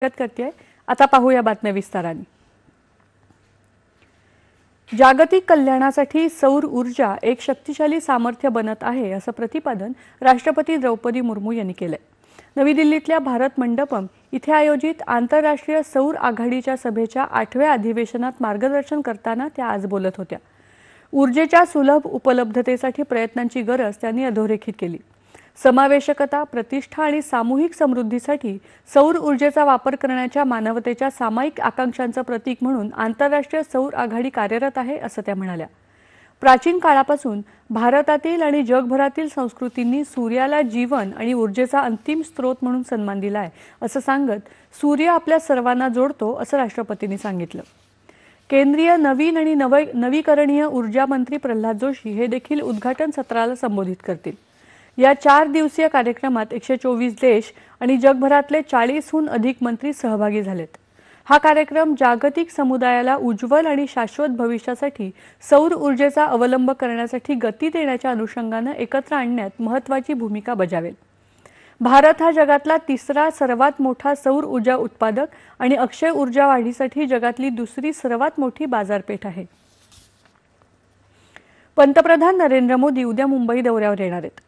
करते। आता पाहूया बातम्या विस्ताराने। जागतिक कल्याणासाठी सौर ऊर्जा एक शक्तिशाली सामर्थ्य बनत आहे असं प्रतिपादन राष्ट्रपती द्रौपदी मुर्मू यांनी केले। नवी दिल्लीतल्या भारत मंडपम इथे आयोजित आंतरराष्ट्रीय सौर आघाडीच्या सभेच्या 8व्या अधिवेशनात मार्गदर्शन करताना त्या आज बोलत होत्या। ऊर्जेच्या सुलभ उपलब्धतेसाठी प्रयत्नांची गरज त्यांनी अधोरेखित केली। समावेशकता, प्रतिष्ठा आणि सामूहिक समृद्धीसाठी सौर ऊर्जेचा वापर करण्याच्या मानवतेच्या सामायिक आकांक्षांचं प्रतीक म्हणून आंतरराष्ट्रीय सौर आघाडी कार्यरत आहे असं त्या म्हणाल्या। प्राचीन काळापासून भारतातील आणि जगभरातील संस्कृतींनी सूर्याला जीवन आणि ऊर्जेचा अंतिम स्रोत म्हणून सन्मान दिला आहे असं सांगत सूर्य आपल्या सर्वांना जोडतो असं राष्ट्रपतींनी सांगितलं। केंद्रीय नवीन आणि नवीकरणीय ऊर्जा मंत्री प्रल्हाद जोशी हे देखील उद्घाटन सत्राला संबोधित करतील। या 4 दिवसीय कार्यक्रमात 124 देश आणि जगभरातले 40हून अधिक मंत्री सहभागी झालेत। हा कार्यक्रम जागतिक समुदायाला उज्ज्वल आणि शाश्वत भविष्यासाठी सौर ऊर्जेचा अवलंब करण्यासाठी गती देण्याच्या अनुषंगाने एकत्र आणण्यात महत्त्वाची भूमिका बजावेल। भारत हा जगातला 3रा सर्वात मोठा सौर ऊर्जा उत्पादक आणि अक्षय ऊर्जा वाढीसाठी जगातली 2री सर्वात मोठी बाजारपेठ आहे। पंतप्रधान नरेंद्र मोदी उद्या मुंबई दौऱ्यावर येणार आहेत।